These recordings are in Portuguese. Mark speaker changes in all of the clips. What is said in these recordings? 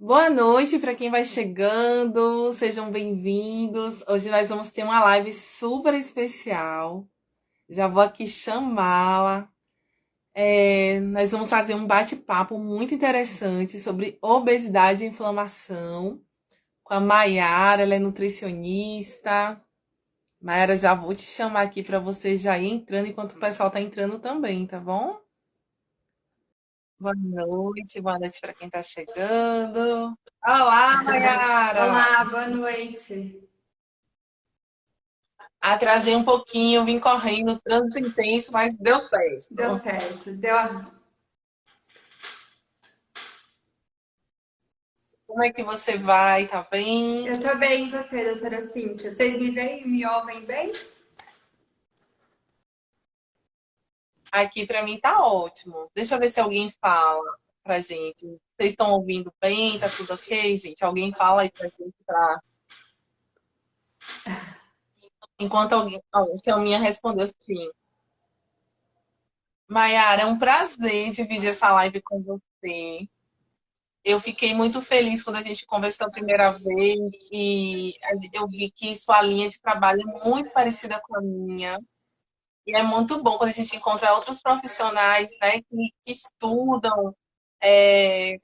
Speaker 1: Boa noite para quem vai chegando, sejam bem-vindos. Hoje nós vamos ter uma live super especial. Já vou aqui chamá-la. Nós vamos fazer um bate-papo muito interessante sobre obesidade e inflamação com a Maiara, ela é nutricionista. Maiara, já vou te chamar aqui para você já ir entrando enquanto o pessoal está entrando também, tá bom? Boa noite para quem está chegando. Olá, Maiara!
Speaker 2: Olá, boa noite.
Speaker 1: Atrasei um pouquinho, vim correndo, trânsito intenso, mas deu
Speaker 2: Deu
Speaker 1: certo.
Speaker 2: certo.
Speaker 1: Como é que você vai? Tá bem?
Speaker 2: Eu tô bem, e você, doutora Cíntia? Vocês me veem e me ouvem bem?
Speaker 1: Aqui pra mim tá ótimo. Deixa eu ver se alguém fala pra gente. Vocês estão ouvindo bem? Tá tudo ok, gente? Alguém fala aí pra gente pra... Enquanto alguém... Se a minha respondeu sim. Maiara, é um prazer dividir essa live com você. Eu fiquei muito feliz quando a gente conversou a primeira vez e eu vi que sua linha de trabalho é muito parecida com a minha. E é muito bom quando a gente encontra outros profissionais, né, que estudam é,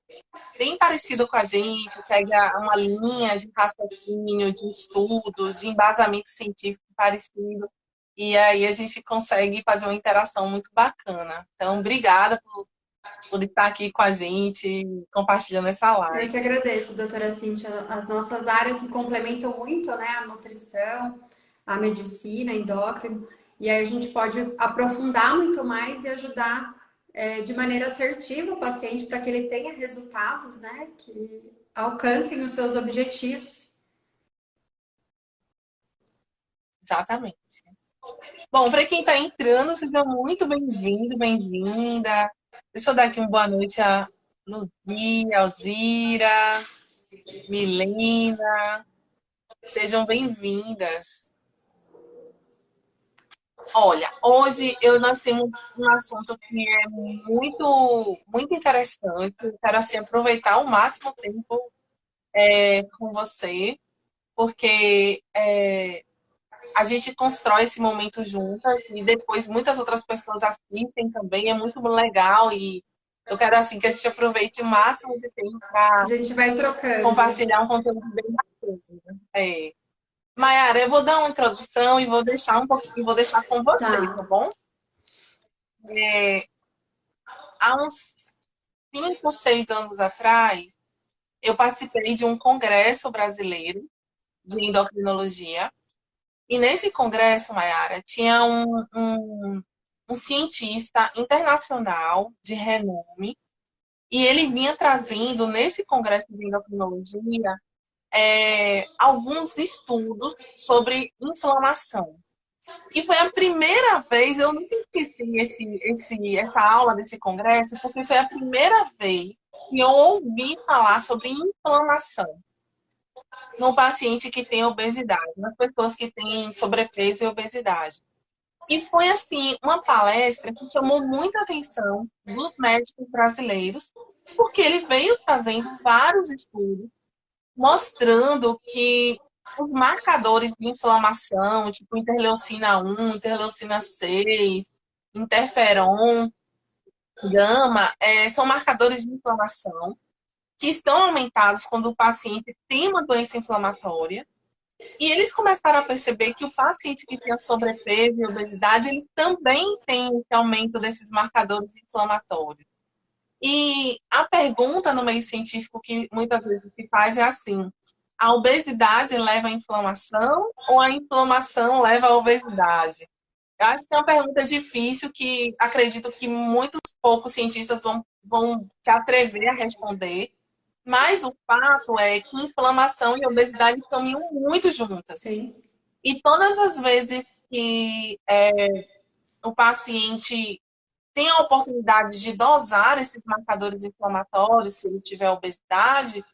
Speaker 1: bem parecido com a gente, pega uma linha de raciocínio, de estudos, de embasamento científico parecido. E aí a gente consegue fazer uma interação muito bacana. Então, obrigada por estar aqui com a gente, compartilhando essa
Speaker 2: Eu
Speaker 1: live.
Speaker 2: que agradeço, doutora Cíntia. As nossas áreas se complementam muito, né? A nutrição, a medicina, endócrino. E aí a gente pode aprofundar muito mais e ajudar de maneira assertiva o paciente para que ele tenha resultados, né? Que alcancem os seus objetivos.
Speaker 1: Exatamente. Bom, para quem está entrando, seja muito bem-vindo, bem-vinda. Deixa eu dar aqui uma boa noite a Luzia, Alzira, Milena. Sejam bem-vindas. Olha, hoje nós temos um assunto que é muito interessante. Eu quero assim, aproveitar ao máximo tempo com você, porque a gente constrói esse momento juntas e depois muitas outras pessoas assistem também. É muito legal e eu quero assim que a gente aproveite o máximo de tempo
Speaker 2: A
Speaker 1: para
Speaker 2: gente vai trocando.
Speaker 1: compartilhar um conteúdo bem bacana. Maiara, eu vou dar uma introdução e vou deixar um pouquinho, vou deixar com você,
Speaker 2: Tá.
Speaker 1: tá bom? Há uns 5, 6 anos atrás, eu participei de um congresso brasileiro de endocrinologia. E nesse congresso, Mayara, tinha um cientista internacional de renome, e ele vinha trazendo, nesse congresso de endocrinologia, alguns estudos sobre inflamação. E foi a primeira vez, eu nunca esqueci essa aula desse congresso, porque foi a primeira vez que eu ouvi falar sobre inflamação no paciente que tem obesidade, nas pessoas que têm sobrepeso e obesidade. E foi, assim, uma palestra que chamou muita atenção dos médicos brasileiros, porque ele veio fazendo vários estudos mostrando que os marcadores de inflamação, tipo interleucina 1, interleucina 6, interferon, gama, são marcadores de inflamação que estão aumentados quando o paciente tem uma doença inflamatória. E eles começaram a perceber que o paciente que tinha sobrepeso e obesidade, ele também tem esse aumento desses marcadores inflamatórios. E a pergunta no meio científico que muitas vezes se faz é assim: a obesidade leva à inflamação ou a inflamação leva à obesidade? Eu acho que é uma pergunta difícil que acredito que muitos poucos cientistas vão se atrever a responder, mas o fato é que inflamação e obesidade caminham muito juntas.
Speaker 2: Sim.
Speaker 1: E todas as vezes que o paciente tem a oportunidade de dosar esses marcadores inflamatórios, se ele tiver obesidade,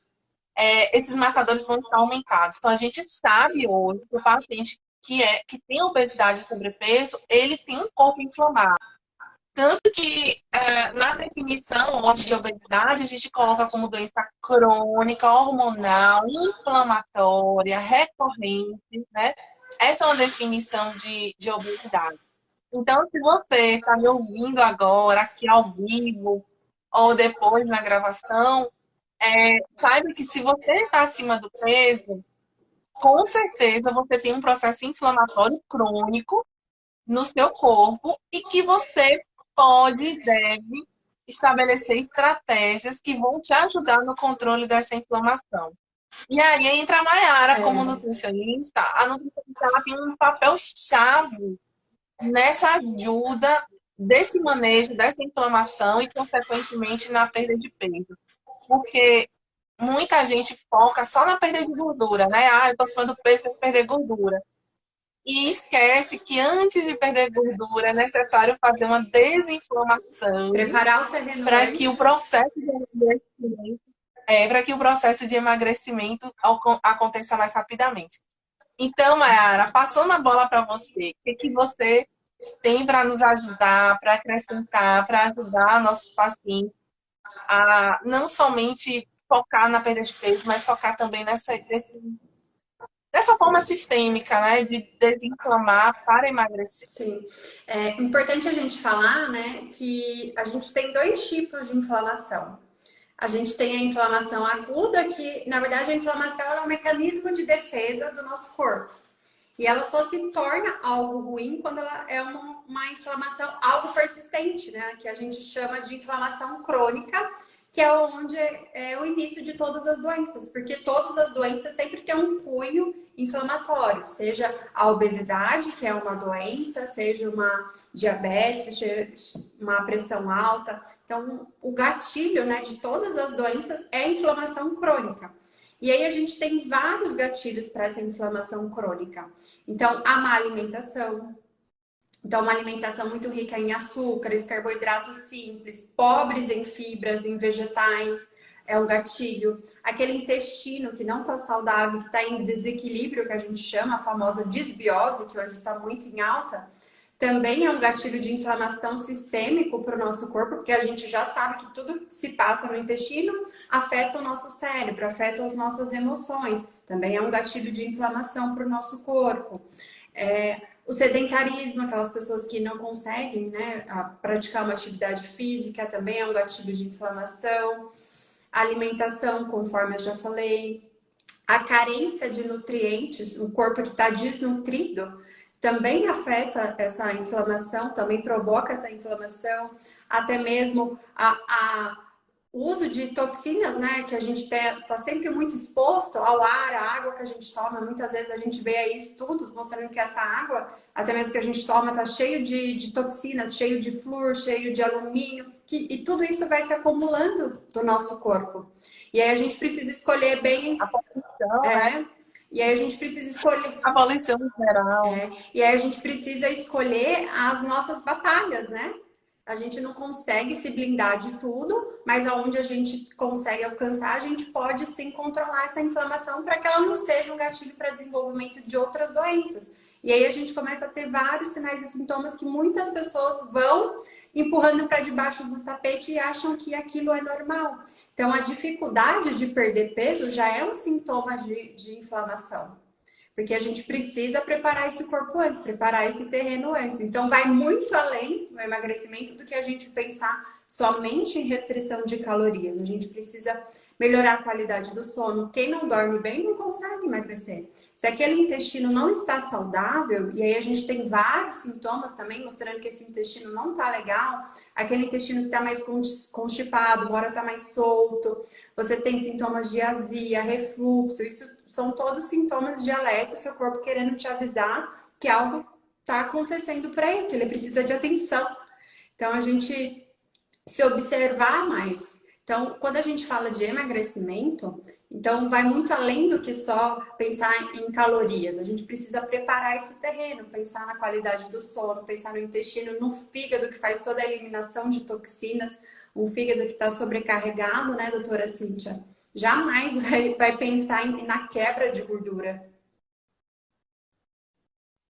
Speaker 1: esses marcadores vão estar aumentados. Então, a gente sabe hoje que o paciente que tem obesidade e sobrepeso, ele tem um corpo inflamado. Tanto que na definição hoje de obesidade, a gente coloca como doença crônica, hormonal, inflamatória, recorrente, né? Essa é uma definição de obesidade. Então, se você está me ouvindo agora, aqui ao vivo, ou depois na gravação, saiba que se você está acima do peso, com certeza você tem um processo inflamatório crônico no seu corpo e que você pode e deve estabelecer estratégias que vão te ajudar no controle dessa inflamação. E aí entra a Mayara como
Speaker 2: É,
Speaker 1: nutricionista. A nutricionista ela tem um papel chave nessa ajuda desse manejo, dessa inflamação e, consequentemente, na perda de peso. Porque muita gente foca só na perda de gordura, né? Ah, eu tô acima do peso, tenho que perder gordura. E esquece que antes de perder gordura é necessário fazer uma desinflamação
Speaker 2: preparar o terreno
Speaker 1: para que o
Speaker 2: antes.
Speaker 1: processo de emagrecimento, para que o processo de emagrecimento aconteça mais rapidamente. Então, Mayara, passando a bola para você, o que você tem para nos ajudar, para acrescentar, para ajudar nossos pacientes a não somente focar na perda de peso, mas focar também dessa forma sistêmica, né, de desinflamar para emagrecer.
Speaker 2: Sim. É importante a gente falar, né, que a gente tem dois tipos de inflamação. A gente tem a inflamação aguda, que na verdade a inflamação é um mecanismo de defesa do nosso corpo. E ela só se torna algo ruim quando ela é uma inflamação, algo persistente, né? Que a gente chama de inflamação crônica, que é onde é o início de todas as doenças, porque todas as doenças sempre têm um cunho inflamatório, seja a obesidade, que é uma doença, seja uma diabetes, seja uma pressão alta. Então, o gatilho, né, de todas as doenças é a inflamação crônica. E aí a gente tem vários gatilhos para essa inflamação crônica. Então, a má alimentação. Então, uma alimentação muito rica em açúcares, carboidratos simples, pobres em fibras, em vegetais, é um gatilho. Aquele intestino que não está saudável, que está em desequilíbrio, que a gente chama, a famosa disbiose, que hoje está muito em alta, também é um gatilho de inflamação sistêmico para o nosso corpo, porque a gente já sabe que tudo que se passa no intestino afeta o nosso cérebro, afeta as nossas emoções. Também é um gatilho de inflamação para o nosso corpo. O sedentarismo, aquelas pessoas que não conseguem, né, praticar uma atividade física, também é um gatilho de inflamação. A alimentação, conforme eu já falei. A carência de nutrientes, o corpo que está desnutrido, também afeta essa inflamação, também provoca essa inflamação, até mesmo o uso de toxinas, né, que a gente está sempre muito exposto ao ar, à água que a gente toma. Muitas vezes a gente vê aí estudos mostrando que essa água, até mesmo que a gente toma, está cheio de toxinas, cheio de flúor, cheio de alumínio, e tudo isso vai se acumulando do nosso corpo. E aí a gente precisa escolher bem.
Speaker 1: A poluição, né?
Speaker 2: É, e aí a gente precisa escolher.
Speaker 1: A poluição em geral.
Speaker 2: E aí a gente precisa escolher as nossas batalhas, né? A gente não consegue se blindar de tudo, mas aonde a gente consegue alcançar, a gente pode sim controlar essa inflamação para que ela não seja um gatilho para desenvolvimento de outras doenças. E aí a gente começa a ter vários sinais e sintomas que muitas pessoas vão empurrando para debaixo do tapete e acham que aquilo é normal. Então, a dificuldade de perder peso já é um sintoma de inflamação. Porque a gente precisa preparar esse corpo antes, preparar esse terreno antes. Então, vai muito além do emagrecimento do que a gente pensar somente em restrição de calorias. A gente precisa melhorar a qualidade do sono. Quem não dorme bem não consegue emagrecer. Se aquele intestino não está saudável, e aí a gente tem vários sintomas também mostrando que esse intestino não está legal, aquele intestino que está mais constipado, bora está mais solto, você tem sintomas de azia, refluxo, isso são todos sintomas de alerta, seu corpo querendo te avisar que algo está acontecendo para ele, que ele precisa de atenção. Então, a gente se observar mais. Então, quando a gente fala de emagrecimento, então vai muito além do que só pensar em calorias. A gente precisa preparar esse terreno, pensar na qualidade do sono, pensar no intestino, no fígado que faz toda a eliminação de toxinas, um fígado que está sobrecarregado, né, doutora Cíntia? Jamais vai pensar na quebra de gordura.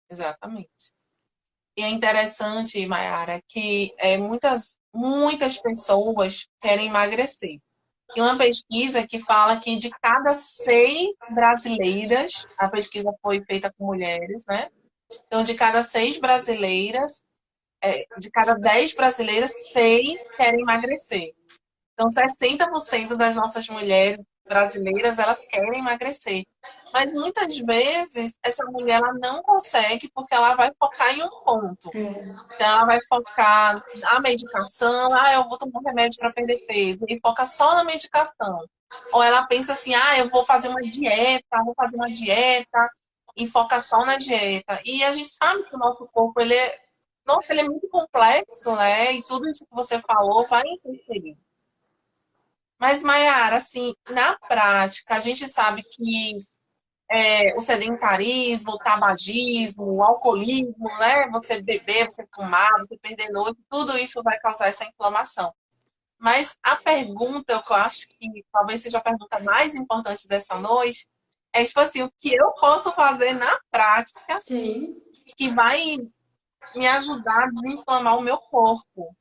Speaker 1: Exatamente. E é interessante, Mayara, que muitas pessoas querem emagrecer. E uma pesquisa que fala que de cada 6 brasileiras, a pesquisa foi feita com mulheres, né? Então, de cada 6 brasileiras, de cada 10 brasileiras, 6 querem emagrecer. Então, 60% das nossas mulheres brasileiras, elas querem emagrecer. Mas muitas vezes essa mulher ela não consegue porque ela vai focar em um ponto.
Speaker 2: É,
Speaker 1: Então, ela vai focar na medicação, eu vou tomar um remédio para perder peso, e foca só na medicação. Ou ela pensa assim, eu vou fazer uma dieta, e foca só na dieta. E a gente sabe que o nosso corpo, nossa, ele é muito complexo, né? E tudo isso que você falou vai interferir. Mas, Mayara, assim, na prática, a gente sabe que o sedentarismo, o tabagismo, o alcoolismo, né? Você beber, você fumar, você perder noite, tudo isso vai causar essa inflamação. Mas a pergunta, que eu acho que talvez seja a pergunta mais importante dessa noite, é tipo assim, o que eu posso fazer na prática
Speaker 2: sim.
Speaker 1: que vai me ajudar a desinflamar o meu corpo?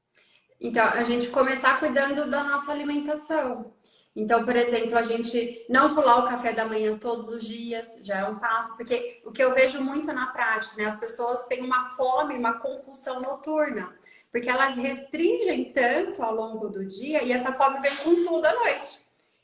Speaker 2: Então, a gente começar cuidando da nossa alimentação. Então, por exemplo, a gente não pular o café da manhã todos os dias, já é um passo, porque o que eu vejo muito na prática, né? As pessoas têm uma fome, uma compulsão noturna, porque elas restringem tanto ao longo do dia e essa fome vem com tudo à noite.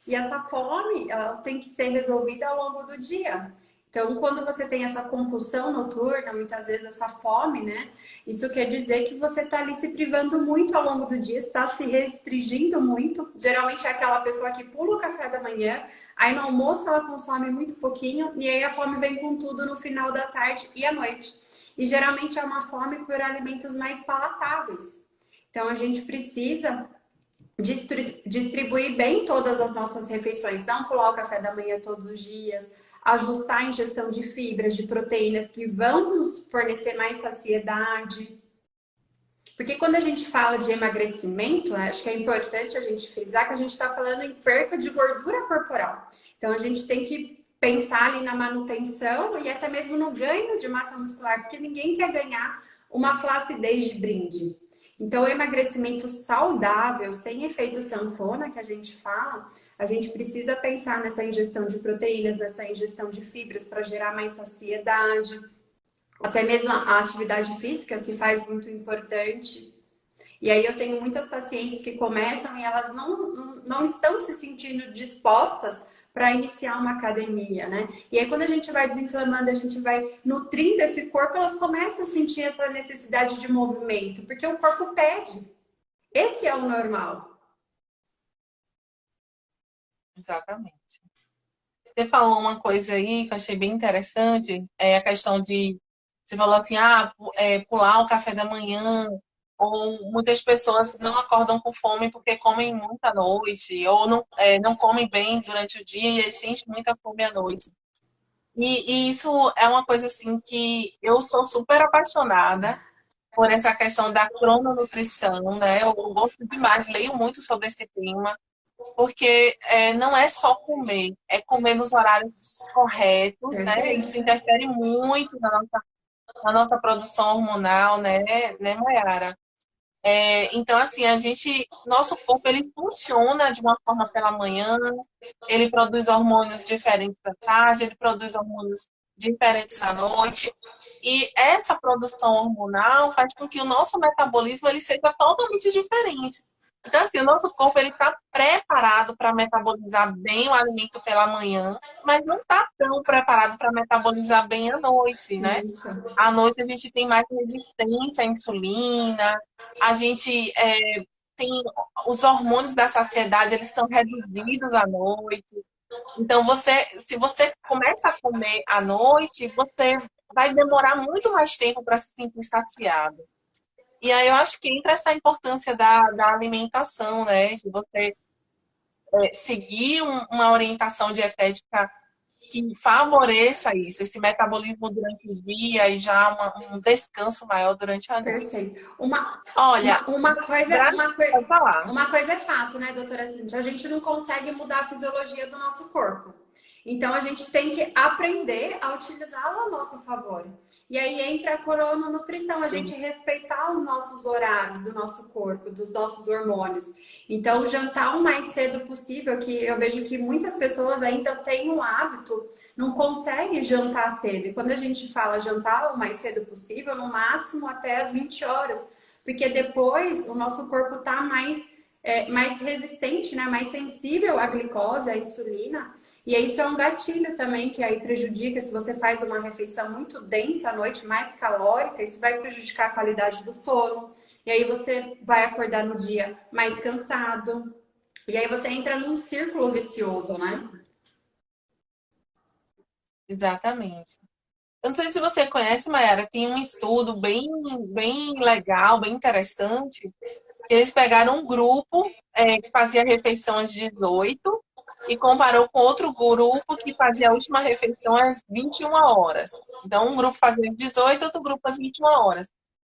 Speaker 2: E essa fome, ela tem que ser resolvida ao longo do dia. Então, quando você tem essa compulsão noturna, muitas vezes essa fome, né? Isso quer dizer que você está ali se privando muito ao longo do dia, está se restringindo muito. Geralmente é aquela pessoa que pula o café da manhã, aí no almoço ela consome muito pouquinho, e aí a fome vem com tudo no final da tarde e à noite. E geralmente é uma fome por alimentos mais palatáveis. Então a gente precisa distribuir bem todas as nossas refeições, não pular o café da manhã todos os dias, ajustar a ingestão de fibras, de proteínas que vão nos fornecer mais saciedade. Porque quando a gente fala de emagrecimento, acho que é importante a gente frisar que a gente está falando em perca de gordura corporal. Então a gente tem que pensar ali na manutenção e até mesmo no ganho de massa muscular, porque ninguém quer ganhar uma flacidez de brinde. Então, o emagrecimento saudável, sem efeito sanfona, que a gente fala, a gente precisa pensar nessa ingestão de proteínas, nessa ingestão de fibras para gerar mais saciedade. Até mesmo a atividade física se faz muito importante. E aí eu tenho muitas pacientes que começam e elas não estão se sentindo dispostas para iniciar uma academia, né? E aí quando a gente vai desinflamando, a gente vai nutrindo esse corpo, elas começam a sentir essa necessidade de movimento, porque o corpo pede. Esse é o normal.
Speaker 1: Exatamente. Você falou uma coisa aí que eu achei bem interessante, é a questão de, você falou assim, pular o café da manhã, ou muitas pessoas não acordam com fome porque comem muita noite, ou não comem bem durante o dia e aí sentem muita fome à noite. E isso é uma coisa assim que eu sou super apaixonada por essa questão da crononutrição, né? Eu gosto demais, leio muito sobre esse tema porque não é só comer, é comer nos horários corretos, né?
Speaker 2: Perfeito.
Speaker 1: Isso interfere muito na nossa produção hormonal, né, Mayara? Então, assim, nosso corpo, ele funciona de uma forma pela manhã, ele produz hormônios diferentes à tarde, ele produz hormônios diferentes à noite, e essa produção hormonal faz com que o nosso metabolismo ele seja totalmente diferente. Então, assim, o nosso corpo ele está preparado para metabolizar bem o alimento pela manhã, mas não está tão preparado para metabolizar bem à noite, né?
Speaker 2: Isso.
Speaker 1: À noite a gente tem mais resistência à insulina, a gente tem os hormônios da saciedade, eles são reduzidos à noite. Então, se você começa a comer à noite, você vai demorar muito mais tempo para se sentir saciado. E aí eu acho que entra essa importância da alimentação, né? De você seguir uma orientação dietética que favoreça isso, esse metabolismo durante o dia e já um descanso maior durante a noite.
Speaker 2: Perfeito. Uma,
Speaker 1: Olha,
Speaker 2: uma, uma coisa,
Speaker 1: gra-
Speaker 2: uma, coi-
Speaker 1: pode falar.
Speaker 2: uma coisa é fato, né, doutora Cintia? A gente não consegue mudar a fisiologia do nosso corpo. Então a gente tem que aprender a utilizá-lo a nosso favor. E aí entra a crononutrição, a gente respeitar os nossos horários do nosso corpo, dos nossos hormônios. Então, jantar o mais cedo possível, que eu vejo que muitas pessoas ainda têm o hábito, não conseguem jantar cedo. E quando a gente fala jantar o mais cedo possível, no máximo até as 20 horas, porque depois o nosso corpo está mais resistente, né? Mais sensível à glicose, à insulina. E isso é um gatilho também que aí prejudica. Se você faz uma refeição muito densa à noite, mais calórica, isso vai prejudicar a qualidade do sono. E aí você vai acordar no dia mais cansado. E aí você entra num círculo vicioso, né?
Speaker 1: Exatamente. Eu não sei se você conhece, Mayara, tem um estudo bem legal, bem interessante, que eles pegaram um grupo que fazia refeição às 18 e comparou com outro grupo que fazia a última refeição às 21 horas. Então, um grupo fazia às 18, outro grupo às 21 horas.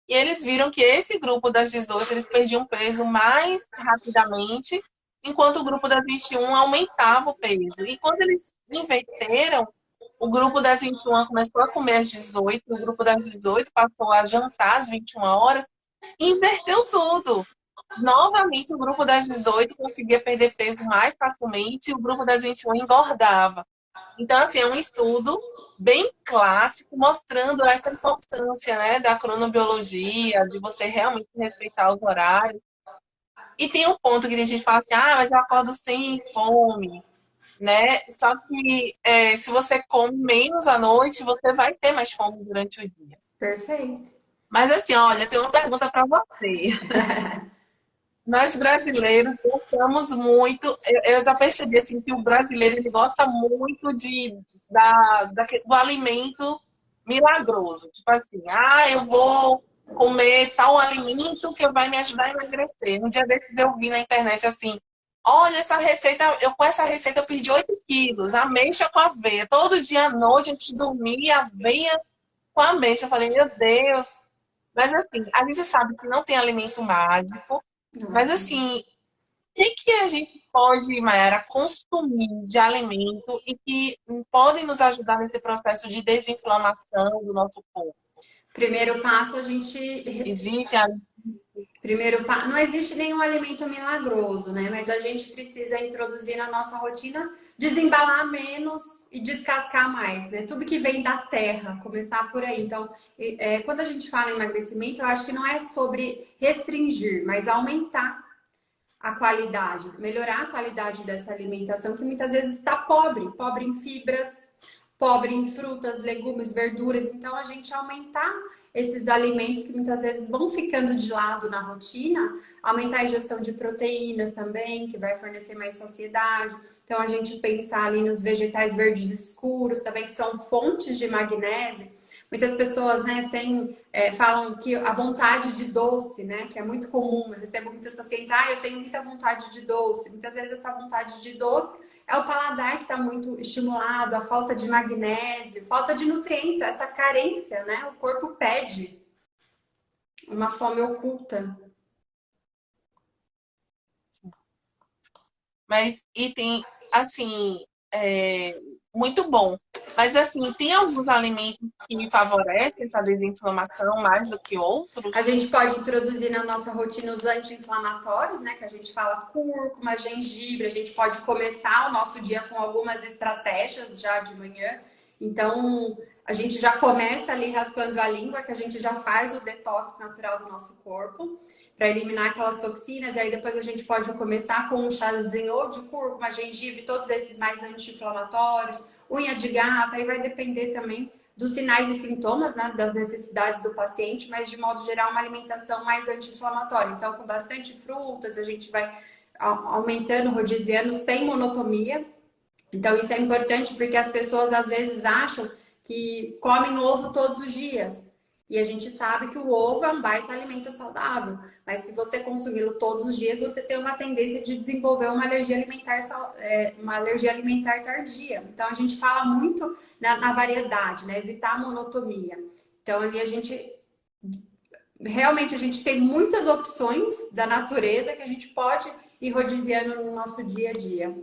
Speaker 1: E eles viram que esse grupo das 18, eles perdiam peso mais rapidamente, enquanto o grupo das 21 aumentava o peso. E quando eles inverteram, o grupo das 21 começou a comer às 18, o grupo das 18 passou a jantar às 21 horas e inverteu tudo. Novamente, o grupo das 18 conseguia perder peso mais facilmente e o grupo das 21 engordava. Então, assim, é um estudo bem clássico mostrando essa importância, né, da cronobiologia, de você realmente respeitar os horários. E tem um ponto que a gente fala assim, mas eu acordo sem fome, né? Só que se você come menos à noite, você vai ter mais fome durante o dia.
Speaker 2: Perfeito.
Speaker 1: Mas assim, olha, eu tenho uma pergunta para você. Nós brasileiros gostamos muito, eu já percebi assim, que o brasileiro ele gosta muito do alimento milagroso. Tipo assim, eu vou comer tal alimento que vai me ajudar a emagrecer. Um dia desses eu vi na internet assim, olha essa receita, com essa receita eu perdi 8 quilos, ameixa com aveia. Todo dia à noite, antes de dormir, aveia com ameixa. Eu falei, meu Deus. Mas assim, a gente sabe que não tem alimento mágico, mas
Speaker 2: Nossa.
Speaker 1: assim, o que a gente pode, Mayara, consumir de alimento e que podem nos ajudar nesse processo de desinflamação do nosso corpo?
Speaker 2: Primeiro passo, a gente
Speaker 1: Existem
Speaker 2: Primeiro, não existe nenhum alimento milagroso, né? Mas a gente precisa introduzir na nossa rotina, desembalar menos e descascar mais, né? Tudo que vem da terra, começar por aí. Então, quando a gente fala em emagrecimento, eu acho que não é sobre restringir, mas aumentar a qualidade, melhorar a qualidade dessa alimentação que muitas vezes está pobre em fibras, pobre em frutas, legumes, verduras. Então, a gente aumentar esses alimentos que muitas vezes vão ficando de lado na rotina, aumentar a ingestão de proteínas também, que vai fornecer mais saciedade. Então, a gente pensar ali nos vegetais verdes escuros também, que são fontes de magnésio. Muitas pessoas, né, falam que a vontade de doce, né, que é muito comum. Eu recebo muitas pacientes, eu tenho muita vontade de doce. Muitas vezes essa vontade de doce é o paladar que está muito estimulado, a falta de magnésio, falta de nutrientes, essa carência, né? O corpo pede uma fome oculta.
Speaker 1: Mas, e tem, assim, muito bom. Mas, assim, tem alguns alimentos que favorecem essa desinflamação mais do que outros?
Speaker 2: A gente pode introduzir na nossa rotina os anti-inflamatórios, né? Que a gente fala cúrcuma, gengibre. A gente pode começar o nosso dia com algumas estratégias já de manhã. Então, a gente já começa ali raspando a língua, que a gente já faz o detox natural do nosso corpo, para eliminar aquelas toxinas. E aí depois a gente pode começar com um chazinho ou de cúrcuma, gengibre, todos esses mais anti-inflamatórios, unha de gato. Aí vai depender também dos sinais e sintomas, né, das necessidades do paciente, mas de modo geral uma alimentação mais anti-inflamatória. Então, com bastante frutas, a gente vai aumentando, rodiziando, sem monotomia. Então, isso é importante porque as pessoas às vezes acham que comem ovo todos os dias. E a gente sabe que o ovo é um baita alimento saudável. Mas se você consumi-lo todos os dias, você tem uma tendência de desenvolver uma alergia alimentar tardia. Então, a gente fala muito na variedade, né? Evitar a monotomia. Então, ali realmente a gente tem muitas opções da natureza que a gente pode ir rodiziando no nosso dia a dia.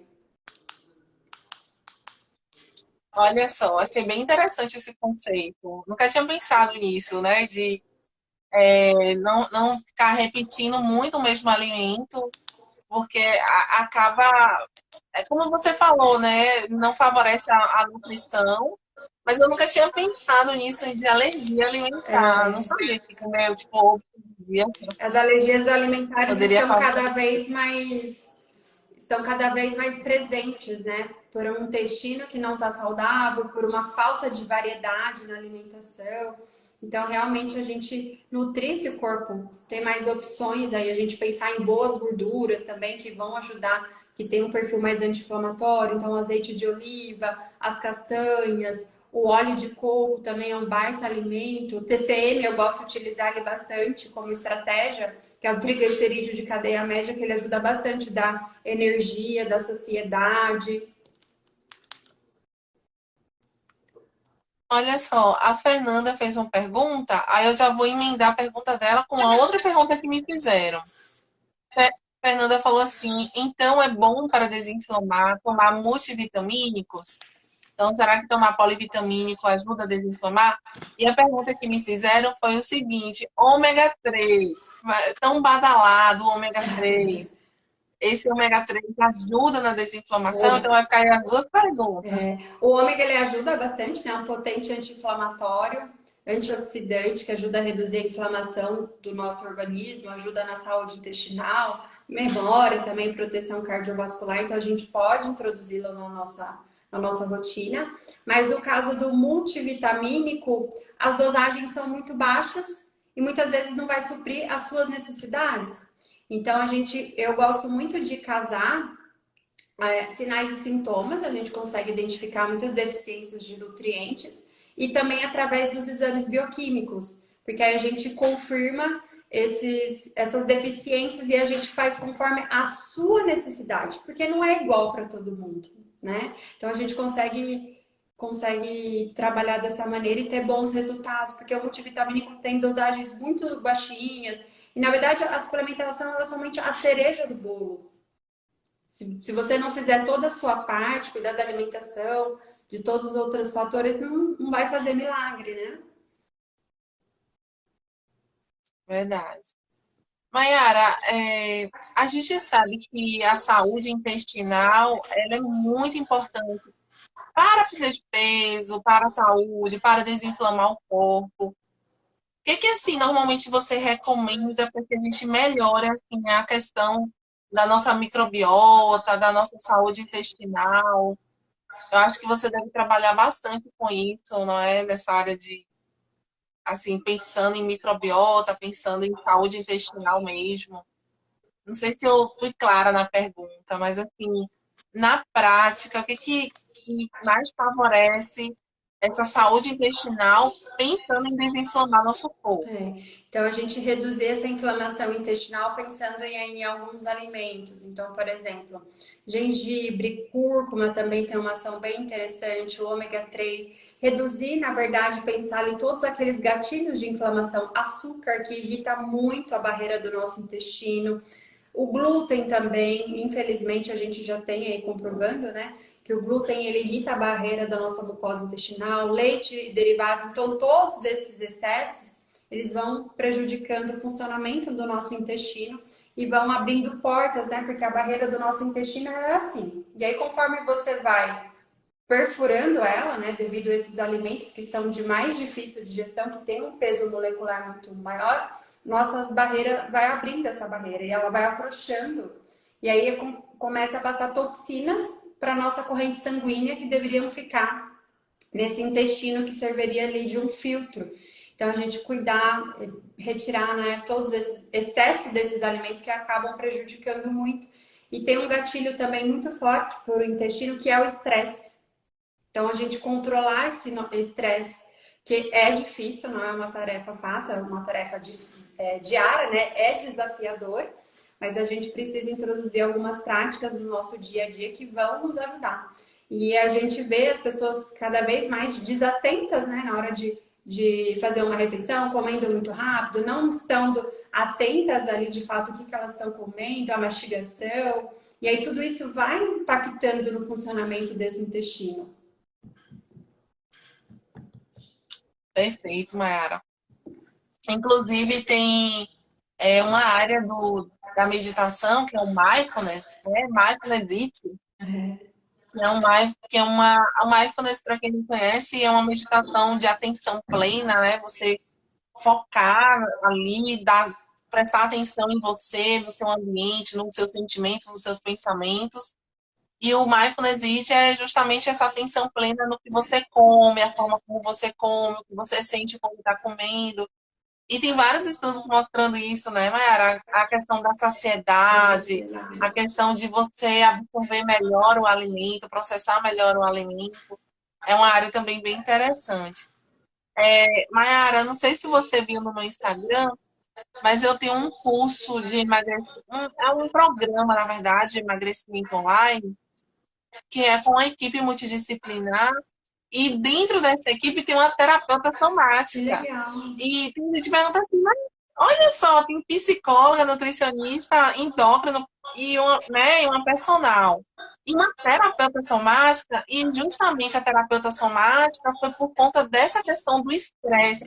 Speaker 1: Olha só, achei bem interessante esse conceito. Nunca tinha pensado nisso, né? De não ficar repetindo muito o mesmo alimento, porque acaba, é como você falou, né? Não favorece a nutrição, mas eu nunca tinha pensado nisso de alergia alimentar. Não
Speaker 2: É,
Speaker 1: sabia que comer, tipo, ovo todo dia
Speaker 2: as alergias alimentares
Speaker 1: poderia causar.
Speaker 2: estão cada vez mais presentes, né? Por um intestino que não está saudável, por uma falta de variedade na alimentação. Então, realmente, a gente nutrir esse corpo, tem mais opções aí, a gente pensar em boas gorduras também, que vão ajudar, que tem um perfil mais anti-inflamatório, então azeite de oliva, as castanhas, o óleo de coco também é um baita alimento. O TCM eu gosto de utilizar ele bastante como estratégia, que é o triglicerídeo de cadeia média, que ele ajuda bastante da energia, da saciedade.
Speaker 1: Olha só, a Fernanda fez uma pergunta, aí eu já vou emendar a pergunta dela com a outra pergunta que me fizeram. Fernanda falou assim: então é bom para desinflamar tomar multivitamínicos? Então, será que tomar polivitamínico ajuda a desinflamar? E a pergunta que me fizeram foi o seguinte: ômega 3, tão badalado o ômega 3. Esse ômega 3 ajuda na desinflamação? Então, vai ficar aí as duas perguntas.
Speaker 2: O ômega ele ajuda bastante, né? É um potente anti-inflamatório, antioxidante, que ajuda a reduzir a inflamação do nosso organismo, ajuda na saúde intestinal, memória também, proteção cardiovascular. Então, a gente pode introduzi-lo na nossa rotina. Mas no caso do multivitamínico, as dosagens são muito baixas e muitas vezes não vai suprir as suas necessidades. Então, eu gosto muito de casar sinais e sintomas, a gente consegue identificar muitas deficiências de nutrientes e também através dos exames bioquímicos, porque aí a gente confirma essas deficiências e a gente faz conforme a sua necessidade, porque não é igual para todo mundo, né? Então a gente consegue trabalhar dessa maneira e ter bons resultados, porque o multivitamínico tem dosagens muito baixinhas e na verdade a suplementação é somente a cereja do bolo. Se você não fizer toda a sua parte, cuidar da alimentação, de todos os outros fatores, não vai fazer milagre, né?
Speaker 1: Verdade. Mayara, a gente sabe que a saúde intestinal ela é muito importante para a perda de peso, para a saúde, para desinflamar o corpo. O que assim, normalmente você recomenda para que a gente melhore assim, a questão da nossa microbiota, da nossa saúde intestinal? Eu acho que você deve trabalhar bastante com isso, não é? Nessa área de, assim, pensando em microbiota, pensando em saúde intestinal mesmo. Não sei se eu fui clara na pergunta, mas assim, na prática, que mais favorece essa saúde intestinal pensando em desinflamar nosso corpo?
Speaker 2: Então, a gente reduzir essa inflamação intestinal pensando em alguns alimentos. Então, por exemplo, gengibre, cúrcuma também tem uma ação bem interessante, o ômega 3. Reduzir, na verdade, pensar em todos aqueles gatilhos de inflamação, açúcar que irrita muito a barreira do nosso intestino, o glúten também, infelizmente, a gente já tem aí comprovando, né? Que o glúten ele irrita a barreira da nossa mucosa intestinal, leite e derivados, então todos esses excessos eles vão prejudicando o funcionamento do nosso intestino e vão abrindo portas, né? Porque a barreira do nosso intestino é assim. E aí, conforme você vai perfurando ela, né? Devido a esses alimentos que são de mais difícil digestão, que tem um peso molecular muito maior, nossas barreiras vai abrindo essa barreira e ela vai afrouxando. E aí começa a passar toxinas para nossa corrente sanguínea que deveriam ficar nesse intestino que serviria ali de um filtro. Então, a gente cuidar, retirar, né, todos esses excessos desses alimentos que acabam prejudicando muito. E tem um gatilho também muito forte para o intestino, que é o estresse. Então, a gente controlar esse estresse, que é difícil, não é uma tarefa fácil, é uma tarefa diária, né? É desafiador, mas a gente precisa introduzir algumas práticas no nosso dia a dia que vão nos ajudar. E a gente vê as pessoas cada vez mais desatentas, né, na hora de fazer uma refeição, comendo muito rápido, não estando atentas ali de fato o que elas estão comendo, a mastigação. E aí tudo isso vai impactando no funcionamento desse intestino.
Speaker 1: Perfeito, Mayara. Inclusive, tem uma área da meditação, que é o mindfulness, né? Mindfulness Eating, que é a mindfulness, para quem não conhece, é uma meditação de atenção plena, né? Você focar ali, prestar atenção em você, no seu ambiente, nos seus sentimentos, nos seus pensamentos. E o mindfulness eating é justamente essa atenção plena no que você come, a forma como você come, o que você sente quando está comendo. E tem vários estudos mostrando isso, né, Mayara? A questão da saciedade, a questão de você absorver melhor o alimento, processar melhor o alimento. É uma área também bem interessante. Mayara, não sei se você viu no meu Instagram, mas eu tenho um curso de emagrecimento, é um programa, na verdade, de emagrecimento online, que é com a equipe multidisciplinar, e dentro dessa equipe tem uma terapeuta
Speaker 2: Que
Speaker 1: somática.
Speaker 2: legal.
Speaker 1: E tem gente que pergunta assim, mas olha só, tem psicóloga, nutricionista, endócrino e uma personal. E uma terapeuta somática, e justamente a terapeuta somática foi por conta dessa questão do estresse.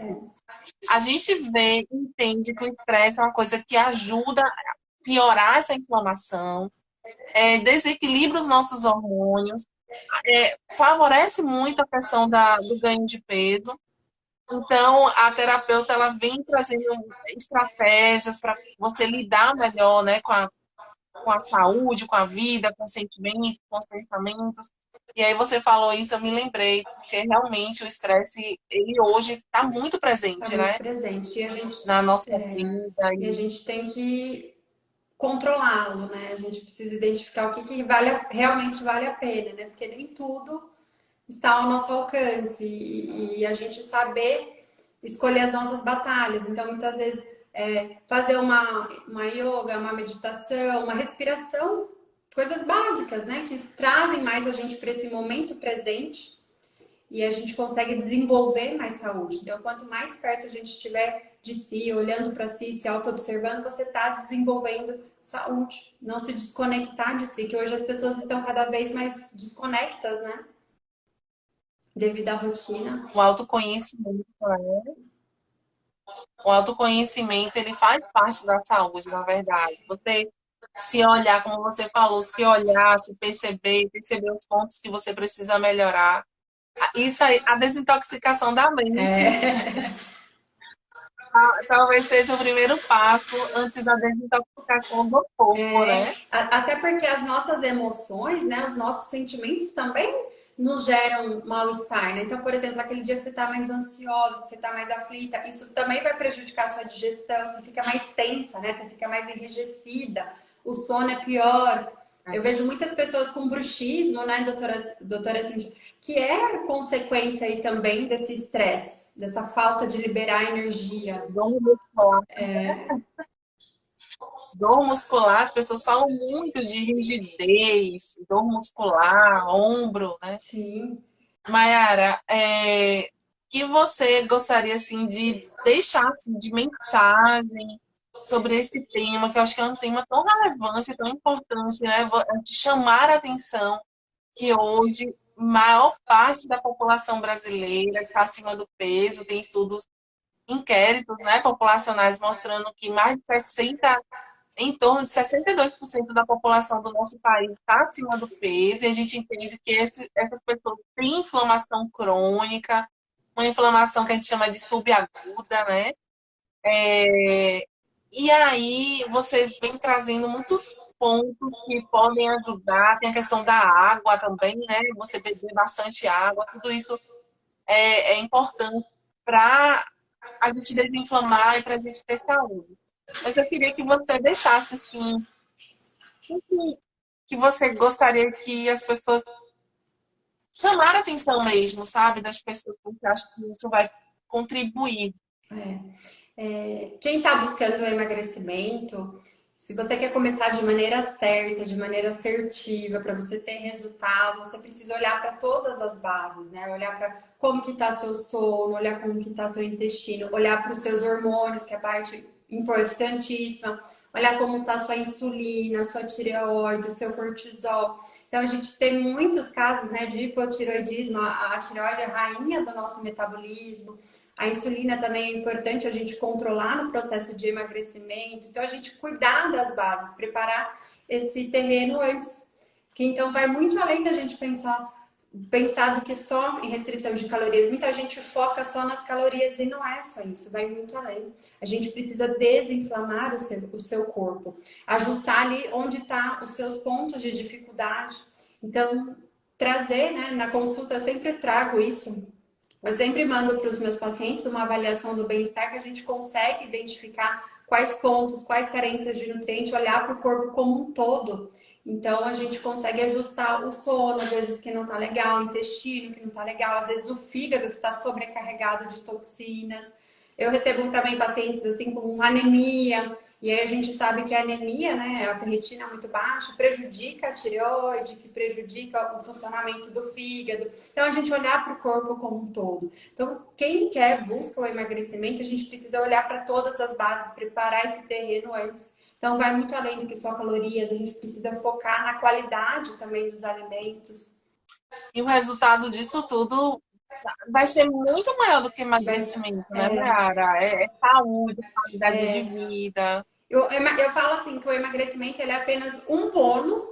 Speaker 1: A gente vê e entende que o estresse é uma coisa que ajuda a piorar essa inflamação, desequilibra os nossos hormônios, favorece muito a questão do ganho de peso. Então, a terapeuta ela vem trazendo estratégias para você lidar melhor, né, com a saúde, com a vida, com os sentimentos, com os pensamentos. E aí você falou isso, eu me lembrei, porque realmente o estresse, ele hoje está muito
Speaker 2: Está
Speaker 1: presente,
Speaker 2: muito
Speaker 1: né,
Speaker 2: presente.
Speaker 1: na nossa vida.
Speaker 2: E a gente tem que controlá-lo, né? A gente precisa identificar o que vale, realmente vale a pena, né? Porque nem tudo está ao nosso alcance e a gente saber escolher as nossas batalhas. Então, muitas vezes, fazer uma yoga, uma meditação, uma respiração, coisas básicas, né? Que trazem mais a gente para esse momento presente e a gente consegue desenvolver mais saúde. Então, quanto mais perto a gente estiver de si, olhando para si, se auto-observando, você está desenvolvendo saúde. Não se desconectar de si, que hoje as pessoas estão cada vez mais desconectas, né? Devido à rotina.
Speaker 1: O autoconhecimento, né? O autoconhecimento, ele faz parte da saúde, na verdade. Você se olhar, como você falou, se olhar, se perceber, perceber os pontos que você precisa melhorar. Isso aí, a desintoxicação da mente, talvez seja o primeiro passo antes da desintoxicação do corpo, né?
Speaker 2: Até porque as nossas emoções, né, os nossos sentimentos também nos geram mal-estar, né? Então, por exemplo, aquele dia que você está mais ansiosa, que você está mais aflita, isso também vai prejudicar a sua digestão, você fica mais tensa, né? Você fica mais enrijecida, o sono é pior. Eu vejo muitas pessoas com bruxismo, né, doutora Cintia, que é consequência aí também desse estresse, dessa falta de liberar energia.
Speaker 1: Dor muscular. Dor muscular, as pessoas falam muito de rigidez, dor muscular, ombro, né?
Speaker 2: Sim.
Speaker 1: Mayara, que você gostaria assim de deixar assim, de mensagem sobre esse tema, que eu acho que é um tema tão relevante, tão importante, né? De chamar a atenção que hoje maior parte da população brasileira está acima do peso, tem estudos, inquéritos, né, populacionais mostrando que mais de 60, em torno de 62% da população do nosso país está acima do peso, e a gente entende que essas pessoas têm inflamação crônica, uma inflamação que a gente chama de subaguda, né? E aí você vem trazendo muitos pontos que podem ajudar. Tem a questão da água também, né? Você beber bastante água, tudo isso é importante para a gente desinflamar e para a gente ter saúde. Mas eu queria que você deixasse assim, que você gostaria que as pessoas chamaram a atenção mesmo, sabe? Das pessoas, porque acho que isso vai contribuir.
Speaker 2: Quem está buscando o emagrecimento, se você quer começar de maneira certa, de maneira assertiva, para você ter resultado, você precisa olhar para todas as bases, né? Olhar para como que está seu sono, olhar como que está seu intestino, olhar para os seus hormônios, que é a parte importantíssima, olhar como está sua insulina, sua tireoide, o seu cortisol. Então, a gente tem muitos casos, né, de hipotireoidismo, a tireoide é a rainha do nosso metabolismo. A insulina também é importante a gente controlar no processo de emagrecimento. Então, a gente cuidar das bases, preparar esse terreno antes. Que então vai muito além da gente pensar do que só em restrição de calorias. Muita gente foca só nas calorias e não é só isso, vai muito além. A gente precisa desinflamar o seu corpo, ajustar ali onde estão os seus pontos de dificuldade. Então, trazer, né, na consulta eu sempre trago isso. Eu sempre mando para os meus pacientes uma avaliação do bem-estar que a gente consegue identificar quais pontos, quais carências de nutriente, olhar para o corpo como um todo. Então a gente consegue ajustar o sono, às vezes que não tá legal, o intestino que não tá legal, às vezes o fígado que está sobrecarregado de toxinas. Eu recebo também pacientes assim com anemia, e aí a gente sabe que a anemia, né, a ferritina muito baixa, prejudica a tireoide, que prejudica o funcionamento do fígado. Então a gente olhar para o corpo como um todo. Então, quem quer, busca o emagrecimento, a gente precisa olhar para todas as bases, preparar esse terreno antes. Então, vai muito além do que só calorias, a gente precisa focar na qualidade também dos alimentos.
Speaker 1: E o resultado disso tudo vai ser muito maior do que
Speaker 2: Vai,
Speaker 1: emagrecimento, né, Mayara? É saúde, qualidade de vida.
Speaker 2: eu falo assim que o emagrecimento ele é apenas um bônus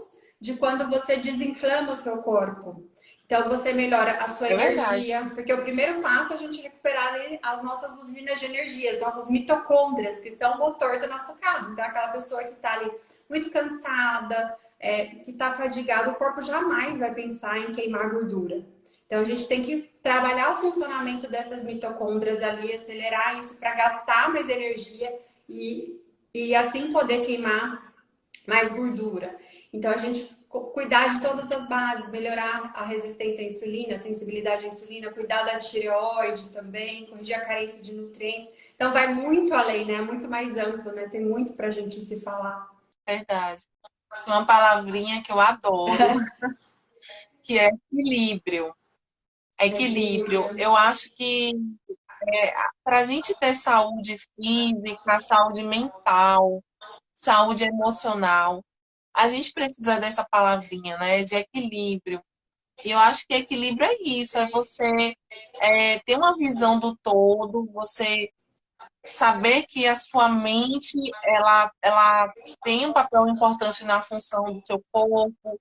Speaker 2: de quando você desinflama o seu corpo. Então você melhora a sua
Speaker 1: É verdade.
Speaker 2: energia, porque o primeiro passo é a gente recuperar ali as nossas usinas de energia, as nossas mitocôndrias, que são o motor do nosso carro. Então aquela pessoa que está ali muito cansada, que está fadigada, o corpo jamais vai pensar em queimar gordura. Então a gente tem que trabalhar o funcionamento dessas mitocôndrias ali, acelerar isso para gastar mais energia e e assim poder queimar mais gordura. Então, a gente cuidar de todas as bases, melhorar a resistência à insulina, a sensibilidade à insulina, cuidar da tireoide também, corrigir a carência de nutrientes. Então, vai muito além, né? Muito mais amplo, né? Tem muito pra gente se falar.
Speaker 1: Verdade. Tem uma palavrinha que eu adoro, que é equilíbrio. Equilíbrio.
Speaker 2: Equilíbrio.
Speaker 1: Eu acho que para a gente ter saúde física, saúde mental, saúde emocional, a gente precisa dessa palavrinha, né? De equilíbrio. E eu acho que equilíbrio é isso, é você ter uma visão do todo, você saber que a sua mente ela tem um papel importante na função do seu corpo,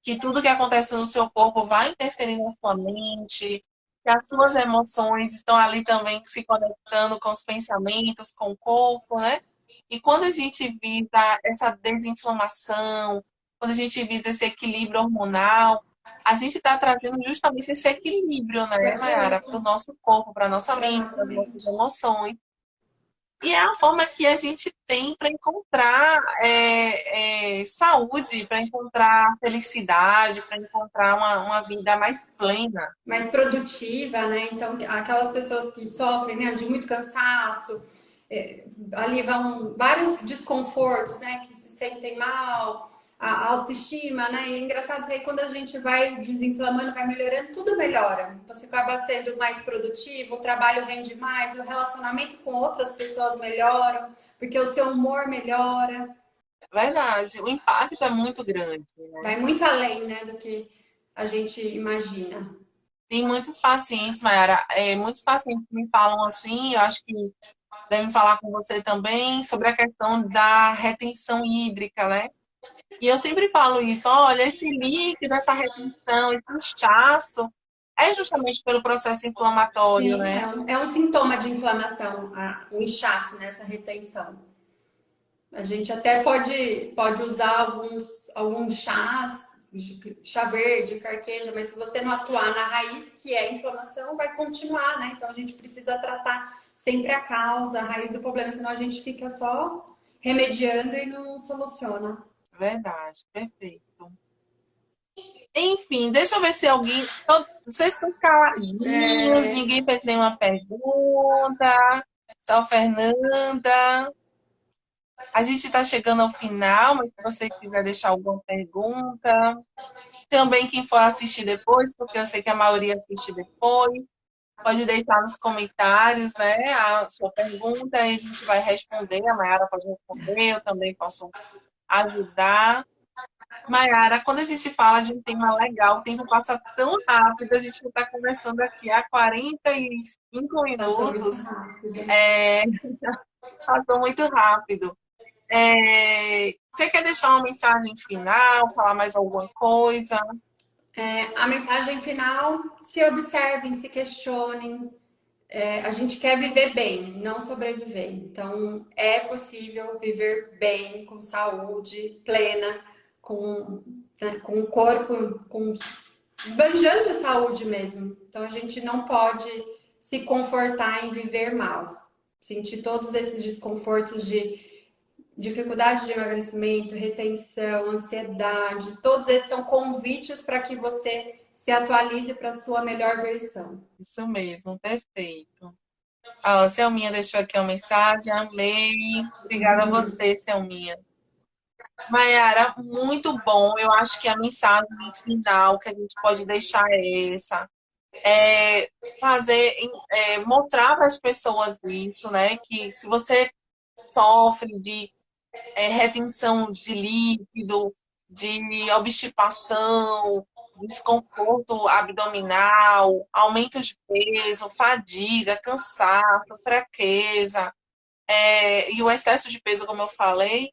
Speaker 1: que tudo que acontece no seu corpo vai interferir na sua mente, que as suas emoções estão ali também se conectando com os pensamentos, com o corpo, né? E quando a gente visa essa desinflamação, quando a gente visa esse equilíbrio hormonal, a gente está trazendo justamente esse equilíbrio, né, Mayara, para o
Speaker 2: Perfeito.
Speaker 1: nosso corpo, para a nossa
Speaker 2: Para
Speaker 1: mente,
Speaker 2: nossa
Speaker 1: para as nossas
Speaker 2: mente.
Speaker 1: emoções. E é a forma que a gente tem para encontrar saúde, para encontrar felicidade, para encontrar uma vida mais plena.
Speaker 2: Mais produtiva, né? Então, aquelas pessoas que sofrem, né, de muito cansaço, ali vão vários desconfortos, né, que se sentem mal, a autoestima, né? E é engraçado que aí quando a gente vai desinflamando, vai melhorando, tudo melhora. Você acaba sendo mais produtivo, o trabalho rende mais, o relacionamento com outras pessoas melhoram, porque o seu humor melhora,
Speaker 1: É verdade, o impacto é muito grande, né?
Speaker 2: vai muito além, né, do que a gente imagina.
Speaker 1: Tem muitos pacientes, Mayara, muitos pacientes me falam assim, eu acho que devem falar com você também, sobre a questão da retenção hídrica, né? E eu sempre falo isso, olha, esse líquido, essa retenção, esse inchaço, é justamente pelo processo inflamatório,
Speaker 2: Sim,
Speaker 1: né?
Speaker 2: é um sintoma de inflamação, o inchaço nessa retenção. A gente até pode usar alguns chás, chá verde, carqueja, mas se você não atuar na raiz, que é a inflamação, vai continuar, né? Então a gente precisa tratar sempre a causa, a raiz do problema, senão a gente fica só remediando e não soluciona.
Speaker 1: Verdade, perfeito. Enfim, deixa eu ver se alguém. Vocês estão caladinhos,
Speaker 2: É,
Speaker 1: ninguém fez nenhuma pergunta. Só Fernanda. A gente está chegando ao final, mas se você quiser deixar alguma pergunta. Também quem for assistir depois, porque eu sei que a maioria assiste depois, pode deixar nos comentários, né, a sua pergunta e a gente vai responder. A Mayara pode responder, eu também posso ajudar. Mayara, quando a gente fala de um tema legal, o tempo passa tão rápido, a gente está conversando aqui há 45
Speaker 2: Passou muito
Speaker 1: minutos,
Speaker 2: rápido.
Speaker 1: é, passou muito rápido. Você quer deixar uma mensagem final, falar mais alguma coisa?
Speaker 2: A mensagem final: se observem, se questionem. A gente quer viver bem, não sobreviver. Então, é possível viver bem, com saúde plena, com, com o corpo, esbanjando saúde mesmo. Então, a gente não pode se confortar em viver mal. Sentir todos esses desconfortos de dificuldade de emagrecimento, retenção, ansiedade, todos esses são convites para que você se atualize para a sua melhor versão.
Speaker 1: Isso mesmo, perfeito. A Selminha deixou aqui uma mensagem, amei. Obrigada a você, Selminha. Mayara, muito bom. Eu acho que a mensagem final que a gente pode deixar é essa. É fazer, mostrar para as pessoas isso, né? Que se você sofre de retenção de líquido, de obstipação, desconforto abdominal, aumento de peso, fadiga, cansaço, fraqueza, e o excesso de peso, como eu falei,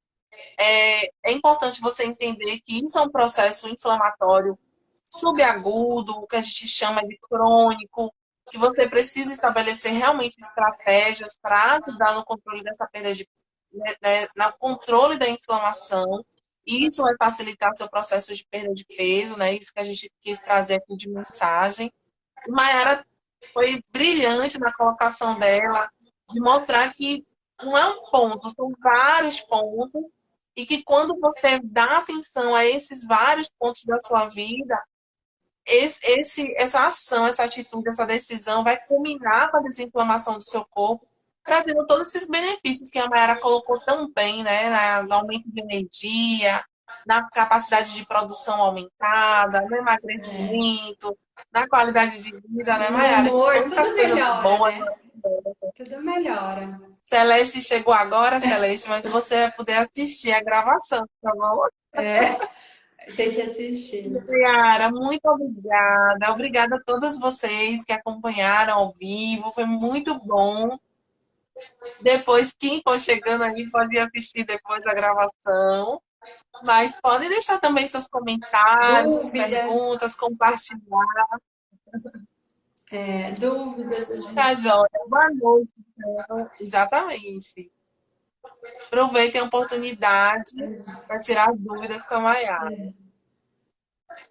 Speaker 1: é importante você entender que isso é um processo inflamatório subagudo, o que a gente chama de crônico, que você precisa estabelecer realmente estratégias para ajudar no controle dessa perda de, no controle da inflamação. Isso vai facilitar seu processo de perda de peso, né? Isso que a gente quis trazer aqui de mensagem. E Mayara foi brilhante na colocação dela, de mostrar que não é um ponto, são vários pontos, e que quando você dá atenção a esses vários pontos da sua vida, essa ação, essa atitude, essa decisão vai culminar com a desinflamação do seu corpo, trazendo todos esses benefícios que a Mayara colocou tão bem, né? No aumento de energia, na capacidade de produção aumentada, no
Speaker 2: É.
Speaker 1: emagrecimento, na qualidade de vida, né,
Speaker 2: No
Speaker 1: Mayara? Que
Speaker 2: humor,
Speaker 1: tantas
Speaker 2: tudo
Speaker 1: coisas
Speaker 2: melhora,
Speaker 1: boas.
Speaker 2: né? Tudo melhora.
Speaker 1: Celeste chegou agora, Celeste, mas você vai poder assistir a gravação, tá bom?
Speaker 2: É, tem que assistir.
Speaker 1: Yara, muito obrigada. Obrigada a todos vocês que acompanharam ao vivo. Foi muito bom. Depois, quem for chegando aí pode assistir depois a gravação. Mas podem deixar também seus comentários,
Speaker 2: Dúvidas,
Speaker 1: perguntas, compartilhar.
Speaker 2: dúvidas, a
Speaker 1: Tá,
Speaker 2: gente.
Speaker 1: joia? Boa noite. Então. Exatamente. Aproveitem a oportunidade para tirar as dúvidas com a Mayara.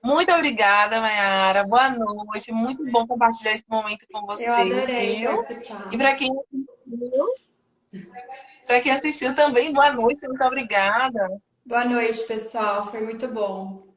Speaker 1: Muito obrigada, Mayara. Boa noite. Muito bom compartilhar esse momento com
Speaker 2: Eu
Speaker 1: você,
Speaker 2: adorei
Speaker 1: viu? E
Speaker 2: participar.
Speaker 1: para quem assistiu também, boa noite. Muito obrigada.
Speaker 2: Boa noite, pessoal. Foi muito bom.